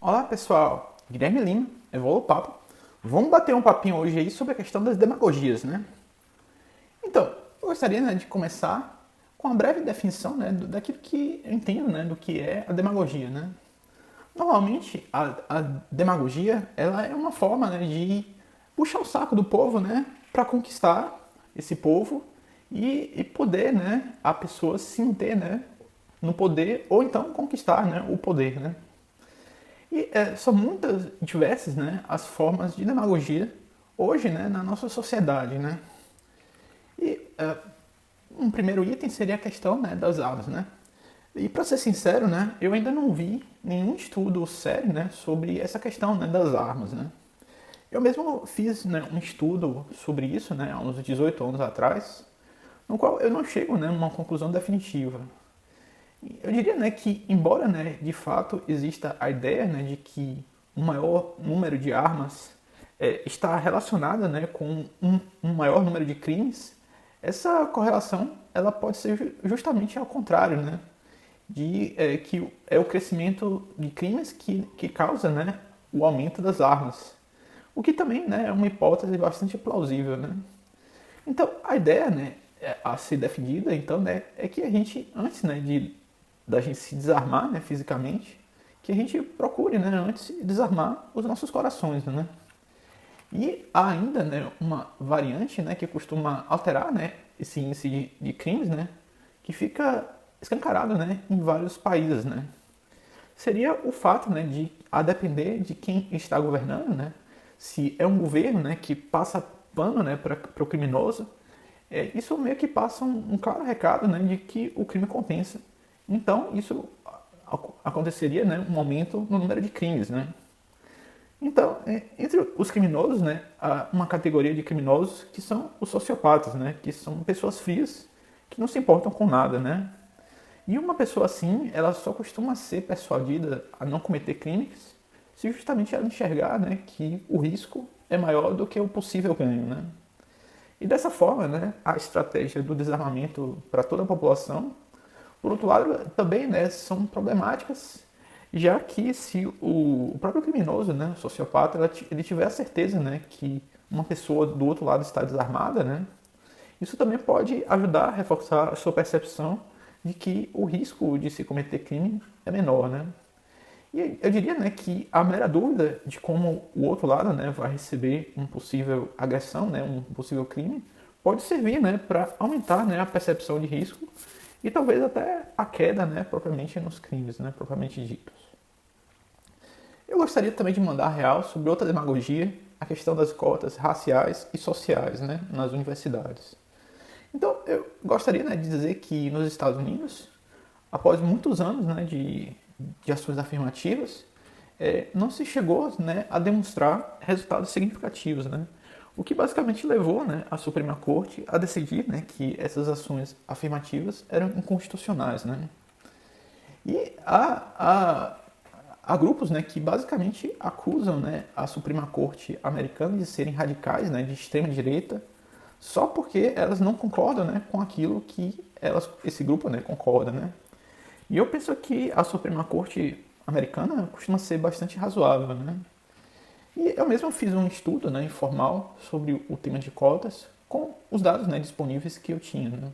Olá pessoal, Guilherme Lima, Evolo Papo. Vamos bater um papinho hoje aí sobre a questão das demagogias, né? Então, eu gostaria, né, de começar com uma breve definição, né, daquilo que eu entendo, né, do que é a demagogia, né? Normalmente, a demagogia, ela é uma forma, né, de puxar o saco do povo, né, para conquistar esse povo e poder, né, a pessoa se manter, né, no poder ou então conquistar, né, o poder, né? E são muitas, diversas, né, as formas de demagogia hoje, né, na nossa sociedade, né? E um primeiro item seria a questão, né, das armas, né? E para ser sincero, né, eu ainda não vi nenhum estudo sério, né, sobre essa questão, né, das armas, né? Eu mesmo fiz, né, um estudo sobre isso, né, há uns 18 anos atrás, no qual eu não chego, né, numa conclusão definitiva. Eu diria, né, que embora, né, de fato exista a ideia, né, de que um maior número de armas está relacionada, né, com um maior número de crimes, essa correlação ela pode ser justamente ao contrário, né, de que é o crescimento de crimes que causa, né, o aumento das armas, o que também, né, é uma hipótese bastante plausível, né. Então, a ideia, né, a ser defendida, então, né, é que a gente, antes, né, da gente se desarmar, né, fisicamente, que a gente procure, né, antes desarmar os nossos corações, né. E há ainda, né, uma variante, né, que costuma alterar, né, esse índice de crimes, né, que fica escancarado, né, em vários países, né. Seria o fato, né, de a depender de quem está governando, né, se é um governo, né, que passa pano, né, para o criminoso, isso meio que passa um claro recado, né, de que o crime compensa. Então, isso aconteceria, né, um aumento no número de crimes, né. Então, entre os criminosos, né, há uma categoria de criminosos que são os sociopatas, né, que são pessoas frias que não se importam com nada, né. E uma pessoa assim, ela só costuma ser persuadida a não cometer crimes se justamente ela enxergar, né, que o risco é maior do que o possível ganho, né. E dessa forma, né, a estratégia do desarmamento para toda a população, por outro lado, também, né, são problemáticas, já que se o próprio criminoso, né, o sociopata, ele tiver a certeza, né, que uma pessoa do outro lado está desarmada, né, isso também pode ajudar a reforçar a sua percepção de que o risco de se cometer crime é menor, né. E eu diria, né, que a mera dúvida de como o outro lado, né, vai receber uma possível agressão, né, um possível crime, pode servir, né, para aumentar, né, a percepção de risco e talvez até a queda, né, propriamente nos crimes, né, propriamente ditos. Eu gostaria também de mandar real sobre outra demagogia, a questão das cotas raciais e sociais, né, nas universidades. Então, eu gostaria, né, de dizer que nos Estados Unidos, após muitos anos, né, de ações afirmativas, não se chegou, né, a demonstrar resultados significativos, né? O que basicamente levou, né, a Suprema Corte a decidir, né, que essas ações afirmativas eram inconstitucionais, né? E há grupos, né, que basicamente acusam, né, a Suprema Corte americana de serem radicais, né, de extrema direita, só porque elas não concordam, né, com aquilo que esse grupo, né, concorda, né? E eu penso que a Suprema Corte americana costuma ser bastante razoável, né? E eu mesmo fiz um estudo, né, informal sobre o tema de cotas com os dados, né, disponíveis que eu tinha, né?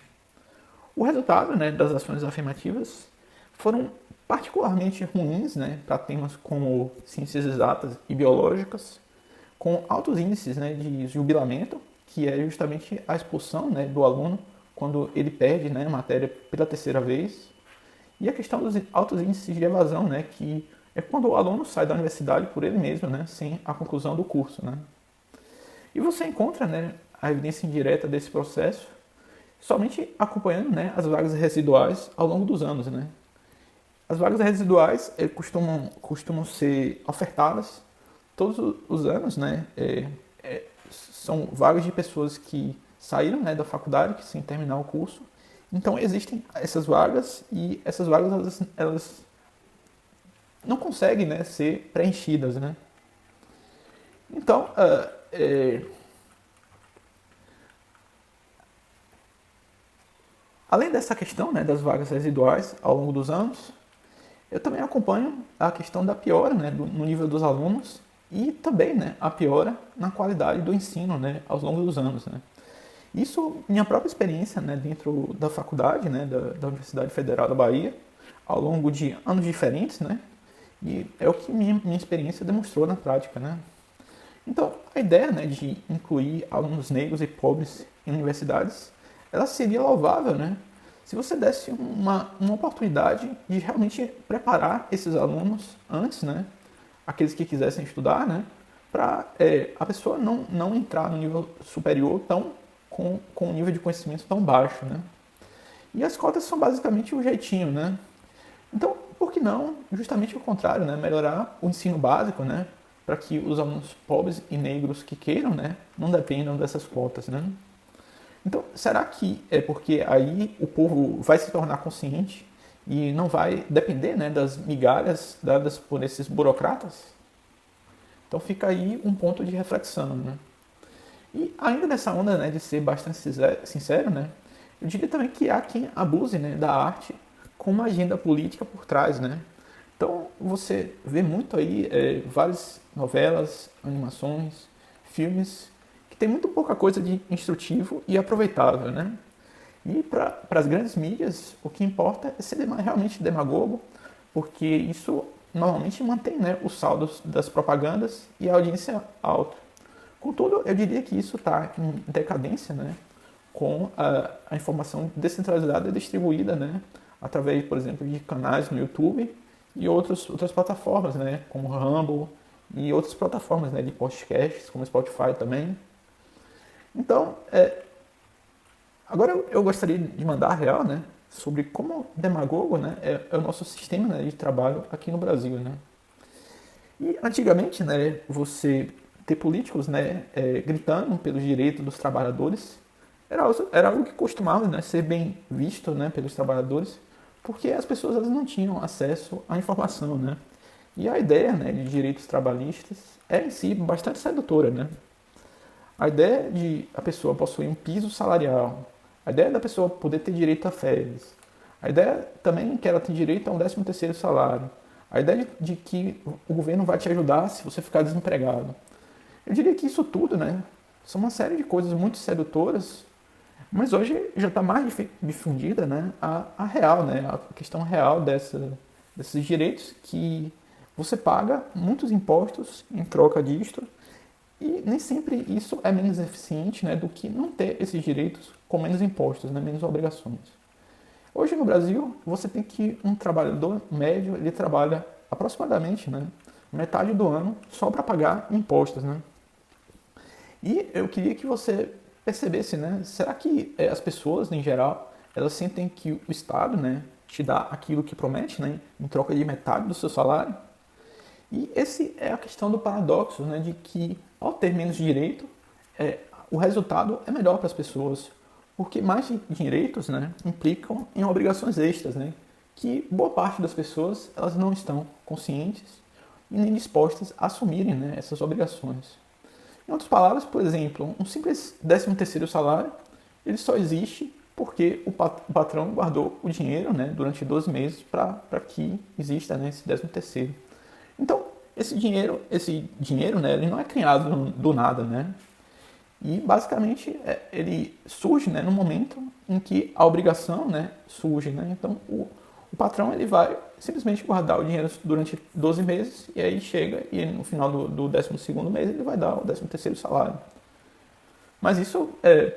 O resultado, né, das ações afirmativas foram particularmente ruins, né, para temas como ciências exatas e biológicas, com altos índices, né, de jubilamento, que é justamente a expulsão, né, do aluno quando ele perde, né, a matéria pela terceira vez, e a questão dos altos índices de evasão, né, que é quando o aluno sai da universidade por ele mesmo, né, sem a conclusão do curso, né. E você encontra, né, a evidência indireta desse processo somente acompanhando, né, as vagas residuais ao longo dos anos, né. As vagas residuais costumam ser ofertadas todos os anos, né. São vagas de pessoas que saíram, né, da faculdade sem terminar o curso. Então existem essas vagas e essas vagas elas não conseguem, né, ser preenchidas, né. Então, além dessa questão, né, das vagas residuais ao longo dos anos, Eu também acompanho a questão da piora, né, no nível dos alunos e também, né, a piora na qualidade do ensino, né, ao longo dos anos, né. Isso, minha própria experiência, né, dentro da faculdade, né, da Universidade Federal da Bahia, ao longo de anos diferentes, né, e é o que minha experiência demonstrou na prática, né. Então, a ideia, né, de incluir alunos negros e pobres em universidades, ela seria louvável, né, se você desse uma oportunidade de realmente preparar esses alunos antes, né, aqueles que quisessem estudar, né, para a pessoa não entrar no nível superior com um nível de conhecimento tão baixo, né. E as cotas são basicamente o jeitinho, né. Então, por que não, justamente o contrário, né, melhorar o ensino básico, né, para que os alunos pobres e negros que queiram, né, não dependam dessas cotas, né. Então, será que é porque aí o povo vai se tornar consciente e não vai depender, né, das migalhas dadas por esses burocratas? Então fica aí um ponto de reflexão, né. E ainda nessa onda, né, de ser bastante sincero, né, eu diria também que há quem abuse, né, da arte com uma agenda política por trás, né. Então você vê muito aí várias novelas, animações, filmes que tem muito pouca coisa de instrutivo e aproveitável, né. E para as grandes mídias, o que importa é ser realmente demagogo, porque isso normalmente mantém, né, os saldos das propagandas e a audiência alta. Contudo, eu diria que isso está em decadência, né, com a informação descentralizada e distribuída, né, através, por exemplo, de canais no YouTube e outras plataformas, né, como Rumble e outras plataformas, né, de podcasts, como Spotify também. Então, agora eu gostaria de mandar a real, né, sobre como demagogo, né, é o nosso sistema, né, de trabalho aqui no Brasil, né. E antigamente, né, você ter políticos, né, gritando pelos direitos dos trabalhadores era algo que costumava, né, ser bem visto, né, pelos trabalhadores, porque as pessoas elas não tinham acesso à informação, né. E a ideia, né, de direitos trabalhistas é em si bastante sedutora, né. A ideia de a pessoa possuir um piso salarial, a ideia da pessoa poder ter direito a férias, a ideia também que ela tem direito a um 13º salário, a ideia de que o governo vai te ajudar se você ficar desempregado. Eu diria que isso tudo, né, são uma série de coisas muito sedutoras, mas hoje já está mais difundida, né, a real, né, a questão real desses direitos que você paga muitos impostos em troca disto e nem sempre isso é menos eficiente, né, do que não ter esses direitos com menos impostos, né, menos obrigações. Hoje no Brasil, você tem que um trabalhador médio, ele trabalha aproximadamente, né, metade do ano só para pagar impostos, né. E eu queria que você percebesse, né, será que as pessoas, em geral, elas sentem que o Estado, né, te dá aquilo que promete, né, em troca de metade do seu salário? E esse é a questão do paradoxo, né, de que ao ter menos direito, o resultado é melhor para as pessoas, porque mais direitos, né, implicam em obrigações extras, né, que boa parte das pessoas elas não estão conscientes e nem dispostas a assumirem, né, essas obrigações. Em outras palavras, por exemplo, um simples 13º salário, ele só existe porque o patrão guardou o dinheiro, né, durante 12 meses para que exista, né, esse 13º. Então, esse dinheiro, né, ele não é criado do nada, né? E basicamente ele surge, né, no momento em que a obrigação, né, surge, né? Então o patrão ele vai simplesmente guardar o dinheiro durante 12 meses e aí chega e no final do 12º mês ele vai dar o 13º salário. Mas isso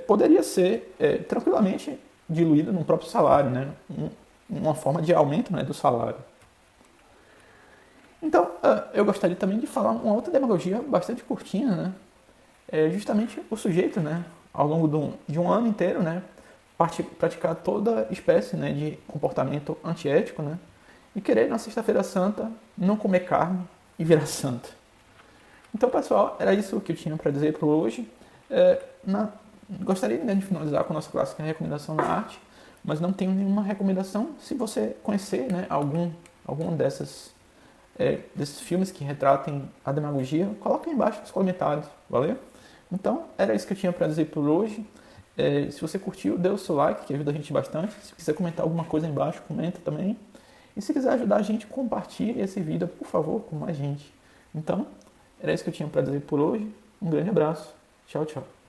poderia ser tranquilamente diluído no próprio salário, né? Uma forma de aumento, né, do salário. Então, eu gostaria também de falar uma outra demagogia bastante curtinha, né? É justamente o sujeito, né, ao longo de um ano inteiro, né, praticar toda espécie, né, de comportamento antiético, né, e querer na Sexta-feira Santa não comer carne e virar santo. Então, pessoal, era isso que eu tinha para dizer por hoje. Gostaria, né, de finalizar com a nossa clássica recomendação na arte, mas não tenho nenhuma recomendação. Se você conhecer, né, algum desses filmes que retratem a demagogia, coloca aí embaixo nos comentários, valeu? Então, era isso que eu tinha para dizer por hoje. Se você curtiu, dê o seu like, que ajuda a gente bastante. Se quiser comentar alguma coisa aí embaixo, comenta também. E se quiser ajudar a gente, compartilhe esse vídeo, por favor, com mais gente. Então, era isso que eu tinha para dizer por hoje. Um grande abraço. Tchau, tchau.